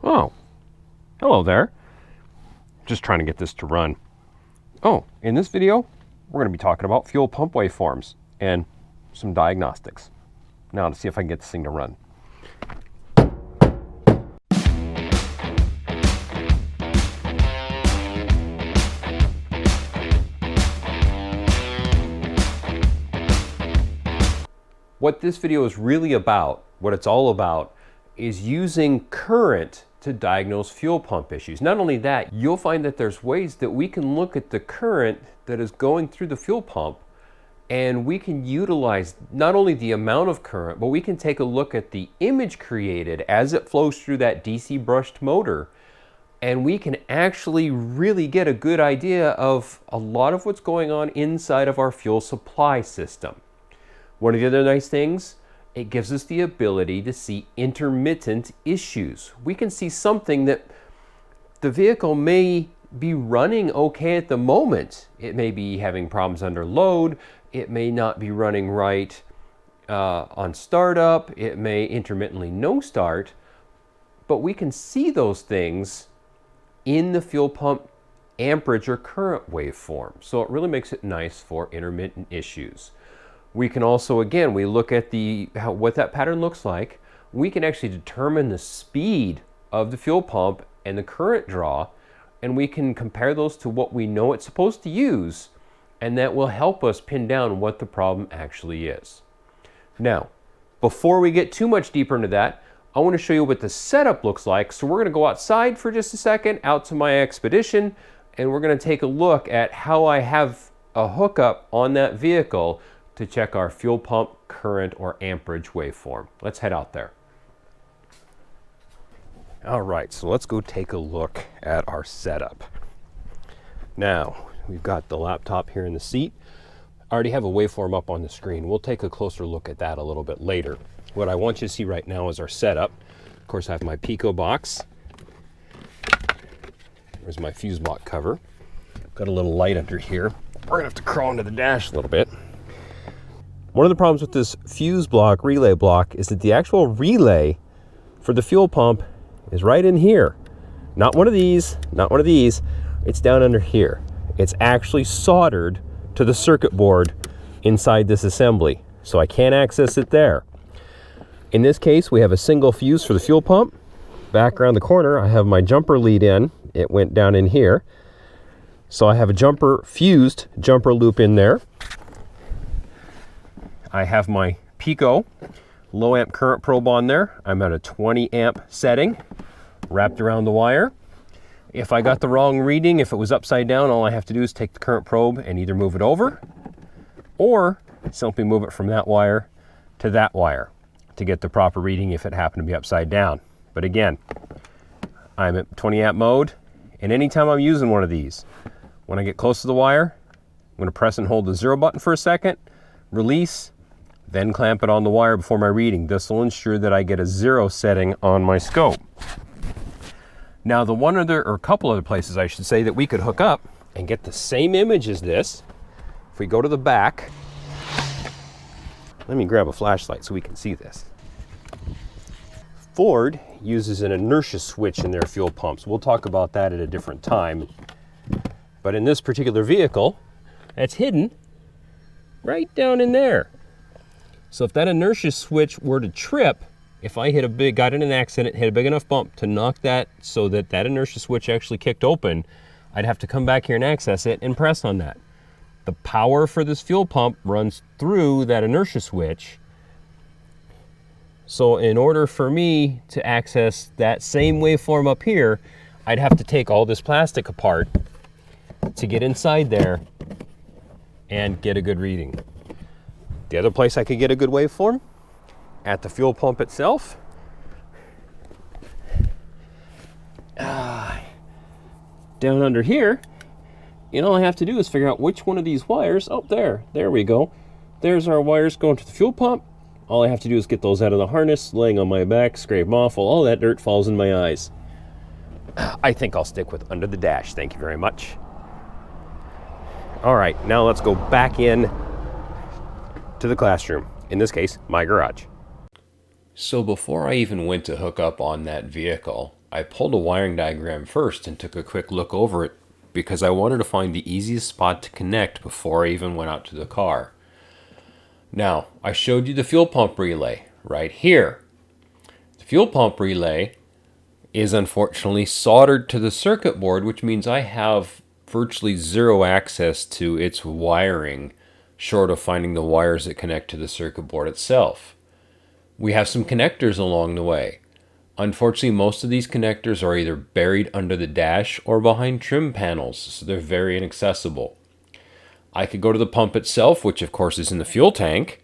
Oh, hello there. Just trying to get this to run. Oh, in this video, we're going to be talking about fuel pump waveforms and some diagnostics. Now to see if I can get this thing to run. What this video is really about, what it's all about, is using current to diagnose fuel pump issues. Not only that, you'll find that there's ways that we can look at the current that is going through the fuel pump, and we can utilize not only the amount of current, but we can take a look at the image created as it flows through that DC brushed motor, and we can actually really get a good idea of a lot of what's going on inside of our fuel supply system. One of the other nice things, it gives us the ability to see intermittent issues. We can see something that the vehicle may be running okay at the moment. It may be having problems under load. It may not be running right on startup. It may intermittently no start. But we can see those things in the fuel pump amperage or current waveform. So it really makes it nice for intermittent issues. We can also, again, we look at what that pattern looks like. We can actually determine the speed of the fuel pump and the current draw, and we can compare those to what we know it's supposed to use, and that will help us pin down what the problem actually is. Now, before we get too much deeper into that, I want to show you what the setup looks like. So we're going to go outside for just a second, out to my Expedition, and we're going to take a look at how I have a hookup on that vehicle to check our fuel pump current or amperage waveform. Let's head out there. All right, so let's go take a look at our setup. Now, we've got the laptop here in the seat. I already have a waveform up on the screen. We'll take a closer look at that a little bit later. What I want you to see right now is our setup. Of course, I have my Pico box. There's my fuse block cover. Got a little light under here. We're gonna have to crawl into the dash a little bit. One of the problems with this fuse block, relay block, is that the actual relay for the fuel pump is right in here. Not one of these, not one of these. It's down under here. It's actually soldered to the circuit board inside this assembly, so I can't access it there. In this case, we have a single fuse for the fuel pump. Back around the corner, I have my jumper lead in. It went down in here. So I have a fused jumper loop in there. I have my Pico low amp current probe on there. I'm at a 20 amp setting, wrapped around the wire. If I got the wrong reading, if it was upside down, all I have to do is take the current probe and either move it over or simply move it from that wire to that wire to get the proper reading if it happened to be upside down. But again, I'm at 20 amp mode, and anytime I'm using one of these, when I get close to the wire, I'm going to press and hold the 0 button for a second, release, then clamp it on the wire before my reading. This will ensure that I get a 0 setting on my scope. Now, the one other, or a couple other places I should say, that we could hook up and get the same image as this, if we go to the back, let me grab a flashlight so we can see this. Ford uses an inertia switch in their fuel pumps. We'll talk about that at a different time. But in this particular vehicle, that's hidden right down in there. So if that inertia switch were to trip, if I got in an accident, hit a big enough bump to knock that so that that inertia switch actually kicked open, I'd have to come back here and access it and press on that. The power for this fuel pump runs through that inertia switch. So in order for me to access that same waveform up here, I'd have to take all this plastic apart to get inside there and get a good reading. The other place I could get a good waveform, at the fuel pump itself. Down under here, and all I have to do is figure out which one of these wires, oh there we go. There's our wires going to the fuel pump. All I have to do is get those out of the harness, laying on my back, scrape them off, while all that dirt falls in my eyes. I think I'll stick with under the dash, thank you very much. All right, now let's go back in to the classroom. In this case, my garage. So before I even went to hook up on that vehicle, I pulled a wiring diagram first and took a quick look over it because I wanted to find the easiest spot to connect before I even went out to the car. Now, I showed you the fuel pump relay right here. The fuel pump relay is unfortunately soldered to the circuit board, which means I have virtually zero access to its wiring, short of finding the wires that connect to the circuit board itself. We have some connectors along the way. Unfortunately, most of these connectors are either buried under the dash or behind trim panels, so they're very inaccessible. I could go to the pump itself, which of course is in the fuel tank,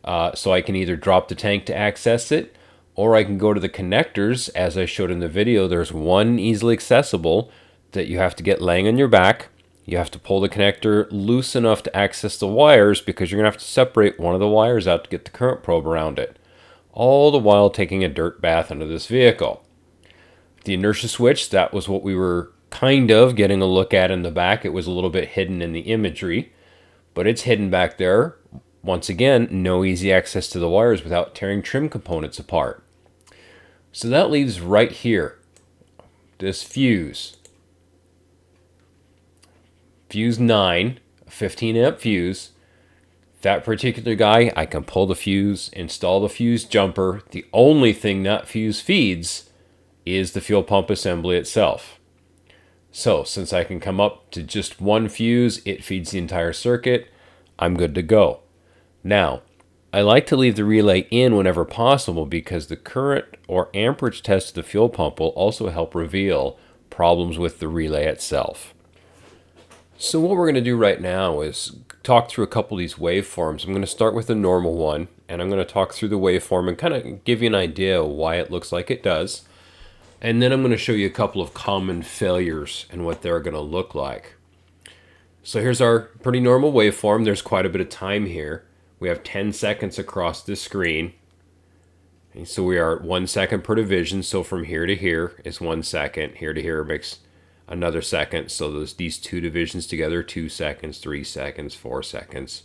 so I can either drop the tank to access it, or I can go to the connectors. As I showed in the video, there's one easily accessible that you have to get laying on your back. You have to pull the connector loose enough to access the wires because you're going to have to separate one of the wires out to get the current probe around it, all the while taking a dirt bath under this vehicle. The inertia switch, that was what we were kind of getting a look at in the back. It was a little bit hidden in the imagery, but it's hidden back there. Once again, no easy access to the wires without tearing trim components apart. So that leaves right here, this fuse. Fuse 9, a 15 amp fuse. That particular guy, I can pull the fuse, install the fuse jumper. The only thing that fuse feeds is the fuel pump assembly itself. So since I can come up to just one fuse, it feeds the entire circuit, I'm good to go. Now, I like to leave the relay in whenever possible because the current or amperage test of the fuel pump will also help reveal problems with the relay itself. So what we're going to do right now is talk through a couple of these waveforms. I'm going to start with the normal one, and I'm going to talk through the waveform and kind of give you an idea of why it looks like it does. And then I'm going to show you a couple of common failures and what they're going to look like. So here's our pretty normal waveform. There's quite a bit of time here. We have 10 seconds across the screen. And so we are at 1 second per division. So from here to here is 1 second. Here to here makes another second. So these two divisions together, 2 seconds, 3 seconds, 4 seconds.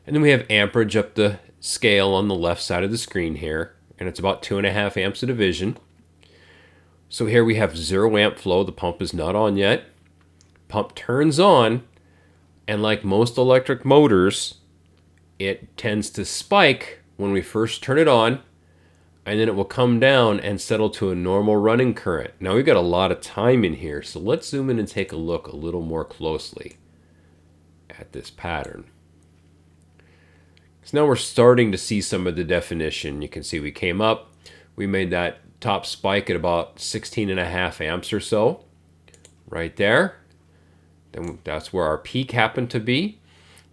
And then we have amperage up the scale on the left side of the screen here. And it's about 2.5 amps a division. So here we have 0 amp flow. The pump is not on yet. Pump turns on. And like most electric motors, it tends to spike when we first turn it on, and then it will come down and settle to a normal running current. Now we've got a lot of time in here, so let's zoom in and take a look a little more closely at this pattern. So now we're starting to see some of the definition. You can see we came up, we made that top spike at about 16.5 amps or so, right there. Then that's where our peak happened to be.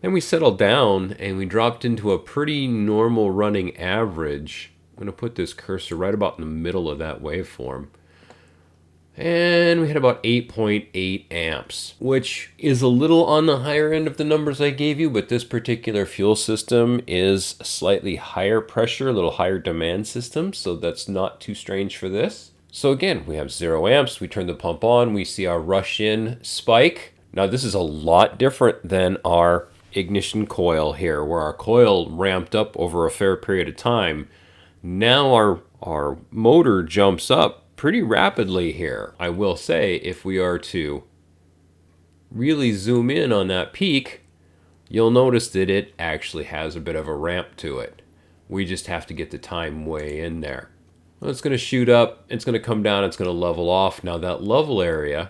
Then we settled down and we dropped into a pretty normal running average. I'm going to put this cursor right about in the middle of that waveform. And we hit about 8.8 amps, which is a little on the higher end of the numbers I gave you, but this particular fuel system is a slightly higher pressure, a little higher demand system, so that's not too strange for this. So again, we have 0 amps, we turn the pump on, we see our rush in spike. Now this is a lot different than our ignition coil here, where our coil ramped up over a fair period of time. Now our motor jumps up pretty rapidly here. I will say, if we are to really zoom in on that peak, you'll notice that it actually has a bit of a ramp to it. We just have to get the time way in there. Well, it's going to shoot up, it's going to come down, it's going to level off. Now that level area,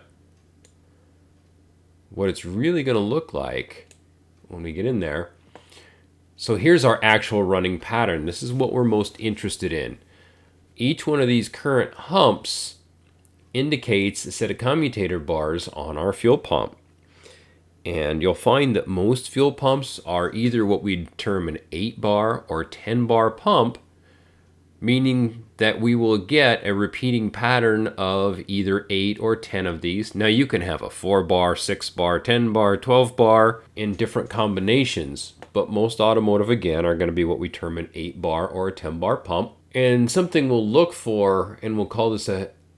what it's really going to look like when we get in there. So here's our actual running pattern. This is what we're most interested in. Each one of these current humps indicates a set of commutator bars on our fuel pump. And you'll find that most fuel pumps are either what we term an 8-bar or 10-bar pump, meaning that we will get a repeating pattern of either 8 or 10 of these. Now you can have a 4-bar, 6-bar, 10-bar, 12-bar in different combinations, but most automotive, again, are going to be what we term an 8-bar or a 10-bar pump. And something we'll look for, and we'll call this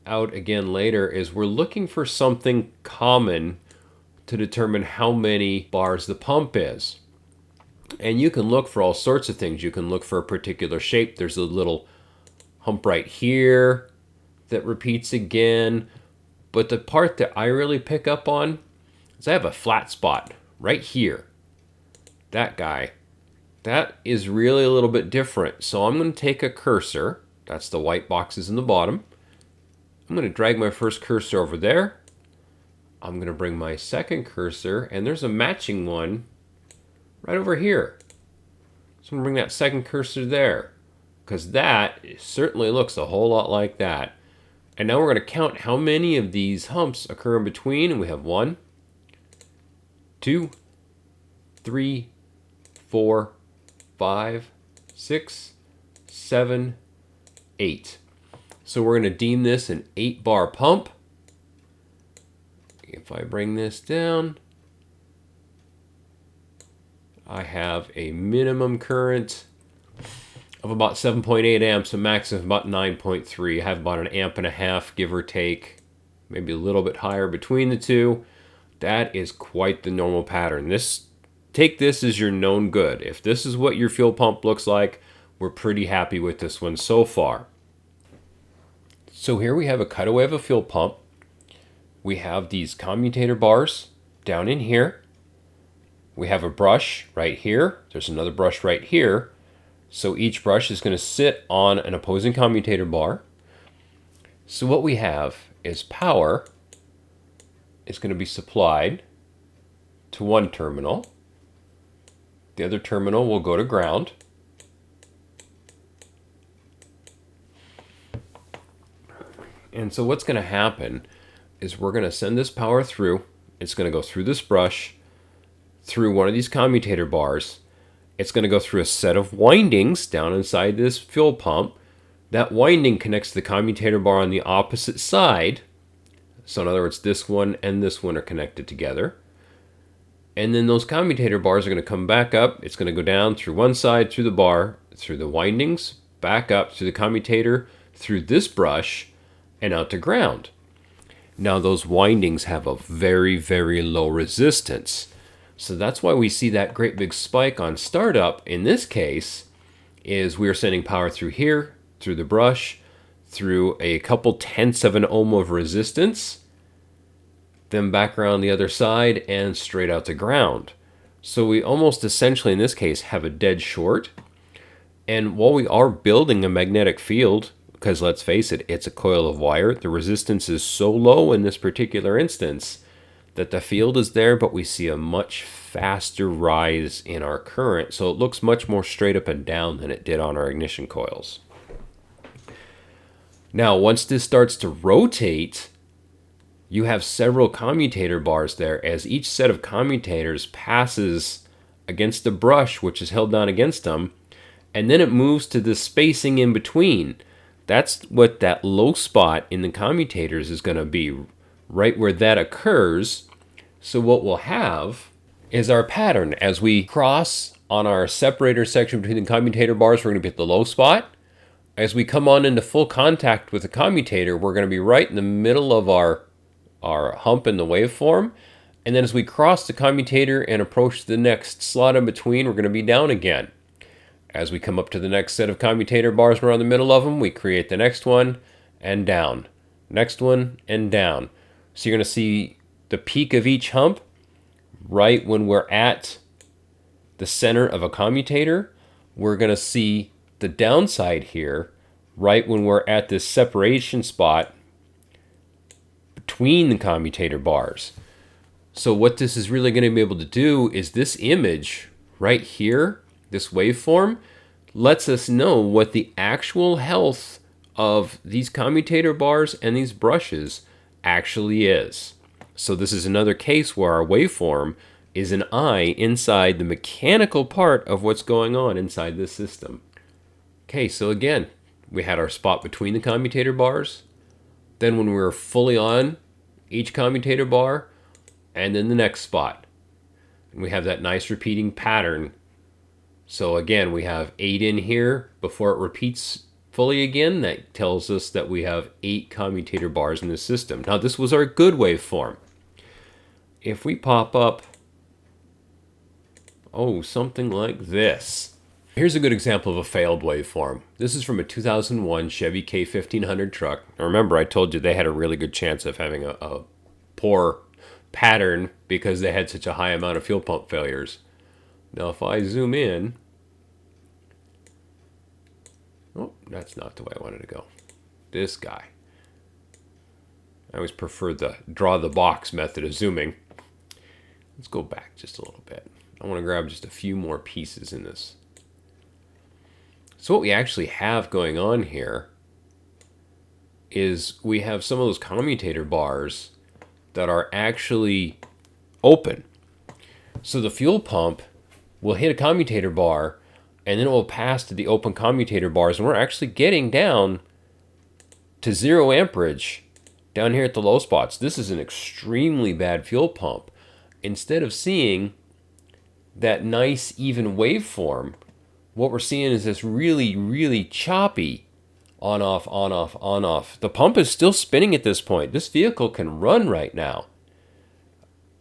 out again later, is we're looking for something common to determine how many bars the pump is. And you can look for all sorts of things. You can look for a particular shape. There's a little hump right here that repeats again. But the part that I really pick up on is I have a flat spot right here. That guy. That is really a little bit different. So I'm going to take a cursor. That's the white boxes in the bottom. I'm going to drag my first cursor over there. I'm going to bring my second cursor, and there's a matching one right over here. So I'm going to bring that second cursor there, because that certainly looks a whole lot like that. And now we're going to count how many of these humps occur in between, and we have 1, 2, 3, 4, 5, 6, 7, 8. So we're going to deem this an 8-bar pump. If I bring this down, I have a minimum current of about 7.8 amps, a max of about 9.3. I have about an amp and a half, give or take, maybe a little bit higher between the two. That is quite the normal pattern. Take this as your known good. If this is what your fuel pump looks like, we're pretty happy with this one so far. So here we have a cutaway of a fuel pump. We have these commutator bars down in here. We have a brush right here. There's another brush right here. So each brush is going to sit on an opposing commutator bar. So what we have is power is going to be supplied to one terminal. The other terminal will go to ground. And so what's going to happen is we're going to send this power through. It's going to go through this brush, through one of these commutator bars. It's going to go through a set of windings down inside this fuel pump. That winding connects to the commutator bar on the opposite side. So in other words, this one and this one are connected together. And then those commutator bars are going to come back up. It's going to go down through one side, through the bar, through the windings, back up through the commutator, through this brush, and out to ground. Now those windings have a very, very low resistance. So that's why we see that great big spike on startup. In this case, is we are sending power through here, through the brush, through a couple tenths of an ohm of resistance, then back around the other side and straight out to ground. So we almost essentially, in this case, have a dead short. And while we are building a magnetic field, because let's face it, it's a coil of wire, the resistance is so low in this particular instance that the field is there, but we see a much faster rise in our current. So it looks much more straight up and down than it did on our ignition coils. Now, once this starts to rotate, you have several commutator bars there as each set of commutators passes against the brush, which is held down against them, and then it moves to the spacing in between. That's what that low spot in the commutators is going to be, right where that occurs. So what we'll have is our pattern. As we cross on our separator section between the commutator bars, we're going to be at the low spot. As we come on into full contact with the commutator, we're going to be right in the middle of our hump in the waveform. And then as we cross the commutator and approach the next slot in between, we're going to be down again. As we come up to the next set of commutator bars, we're on the middle of them, we create the next one and down. Next one and down. So you're going to see the peak of each hump right when we're at the center of a commutator. We're going to see the downside here right when we're at this separation spot between the commutator bars. So what this is really going to be able to do is this image right here, this waveform, lets us know what the actual health of these commutator bars and these brushes actually is. So this is another case where our waveform is an eye inside the mechanical part of what's going on inside this system. Okay, so again, we had our spot between the commutator bars. Then when we were fully on each commutator bar, and then the next spot. And we have that nice repeating pattern. So again, we have 8 in here before it repeats fully again. That tells us that we have 8 commutator bars in the system. Now this was our good waveform. If we pop up, something like this. Here's a good example of a failed waveform. This is from a 2001 Chevy K1500 truck. Now remember, I told you they had a really good chance of having a poor pattern because they had such a high amount of fuel pump failures. Now if I zoom in, oh, that's not the way I wanted to go. This guy. I always prefer the draw the box method of zooming. Let's go back just a little bit. I want to grab just a few more pieces in this. So what we actually have going on here is we have some of those commutator bars that are actually open. So the fuel pump will hit a commutator bar and then it will pass to the open commutator bars, and we're actually getting down to 0 amperage down here at the low spots. This is an extremely bad fuel pump. Instead of seeing that nice even waveform, what we're seeing is this really, really choppy on, off, on, off, on, off. The pump is still spinning at this point. This vehicle can run right now,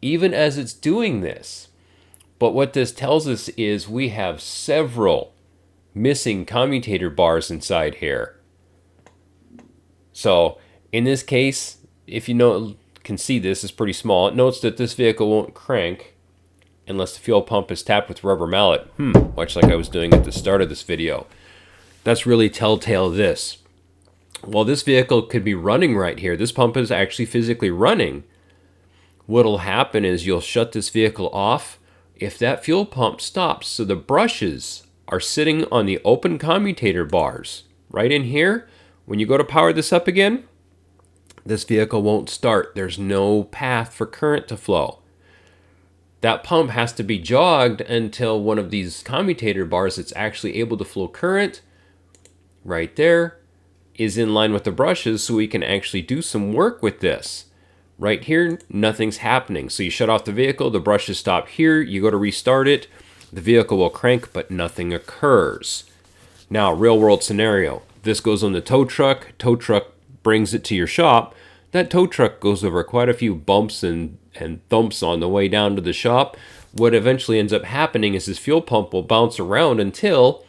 even as it's doing this. But what this tells us is we have several missing commutator bars inside here. So in this case, if you can see this is pretty small, it notes that this vehicle won't crank unless the fuel pump is tapped with rubber mallet, much like I was doing at the start of this video. That's really telltale of this. While this vehicle could be running right here, this pump is actually physically running. What'll happen is you'll shut this vehicle off. If that fuel pump stops, so the brushes are sitting on the open commutator bars right in here, when you go to power this up again, this vehicle won't start. There's no path for current to flow. That pump has to be jogged until one of these commutator bars that's actually able to flow current right there is in line with the brushes, so we can actually do some work with this. Right here, nothing's happening. So you shut off the vehicle, the brushes stop here, you go to restart it, the vehicle will crank, but nothing occurs. Now, real world scenario. This goes on the tow truck brings it to your shop. That tow truck goes over quite a few bumps and thumps on the way down to the shop. What eventually ends up happening is this fuel pump will bounce around until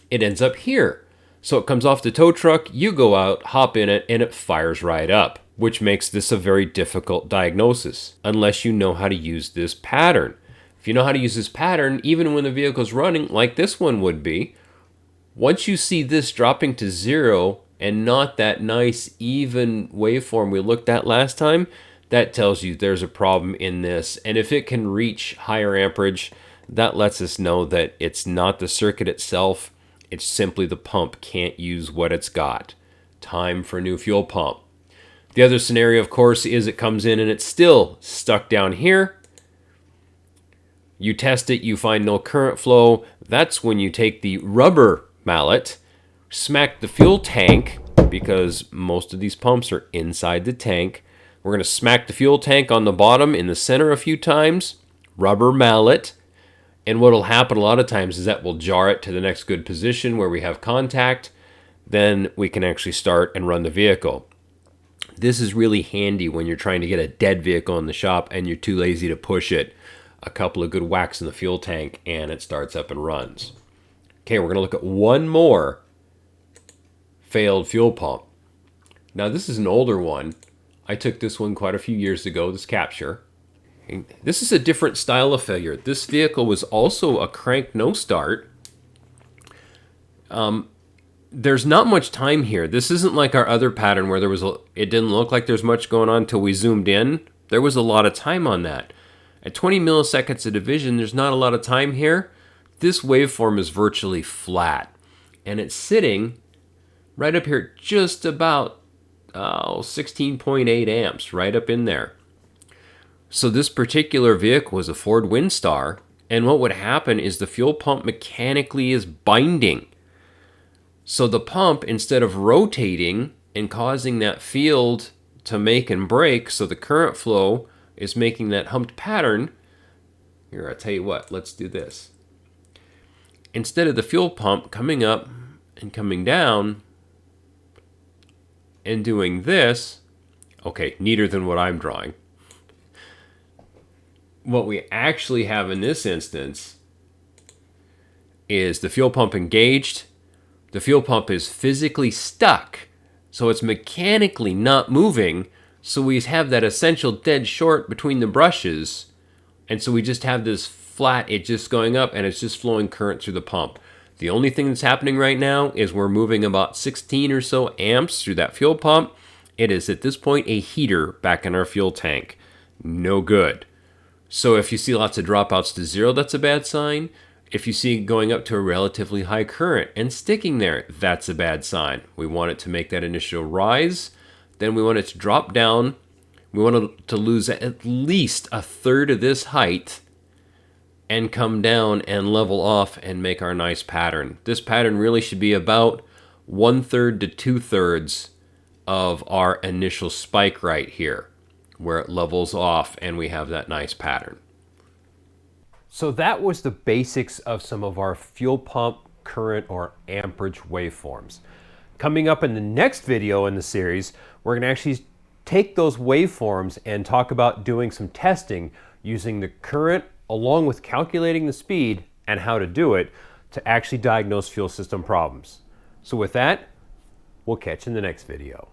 it ends up here. So it comes off the tow truck, you go out, hop in it, and it fires right up, which makes this a very difficult diagnosis, unless you know how to use this pattern. If you know how to use this pattern, even when the vehicle's running, like this one would be, once you see this dropping to 0 and not that nice even waveform we looked at last time, that tells you there's a problem in this. And if it can reach higher amperage, that lets us know that it's not the circuit itself, it's simply the pump can't use what it's got. Time for a new fuel pump. The other scenario, of course, is it comes in and it's still stuck down here. You test it, you find no current flow. That's when you take the rubber mallet, smack the fuel tank, because most of these pumps are inside the tank. We're going to smack the fuel tank on the bottom in the center a few times, rubber mallet. And what will happen a lot of times is that we'll jar it to the next good position where we have contact. Then we can actually start and run the vehicle. This is really handy when you're trying to get a dead vehicle in the shop and you're too lazy to push it. A couple of good whacks in the fuel tank and it starts up and runs. Okay, we're going to look at one more failed fuel pump. Now this is an older one. I took this one quite a few years ago, this capture. And this is a different style of failure. This vehicle was also a crank no start. There's not much time here. This isn't like our other pattern where it didn't look like there's much going on until we zoomed in. There was a lot of time on that. At 20 milliseconds of division, there's not a lot of time here. This waveform is virtually flat. And it's sitting right up here just about 16.8 amps, right up in there. So this particular vehicle was a Ford Windstar, and what would happen is the fuel pump mechanically is binding. So the pump, instead of rotating and causing that field to make and break, so the current flow is making that humped pattern. Here, I'll tell you what, let's do this. Instead of the fuel pump coming up and coming down and doing this, okay, neater than what I'm drawing. What we actually have in this instance is the fuel pump engaged. The fuel pump is physically stuck, so it's mechanically not moving. So we have that essential dead short between the brushes. And so we just have this flat, it just going up and it's just flowing current through the pump. The only thing that's happening right now is we're moving about 16 or so amps through that fuel pump. It is at this point a heater back in our fuel tank. No good. So if you see lots of dropouts to zero, that's a bad sign. If you see it going up to a relatively high current and sticking there, that's a bad sign. We want it to make that initial rise. Then we want it to drop down. We want it to lose at least a third of this height and come down and level off and make our nice pattern. This pattern really should be about 1/3 to 2/3 of our initial spike right here, where it levels off and we have that nice pattern. So that was the basics of some of our fuel pump current or amperage waveforms. Coming up in the next video in the series, we're going to actually take those waveforms and talk about doing some testing using the current along with calculating the speed and how to do it to actually diagnose fuel system problems. So with that, we'll catch you in the next video.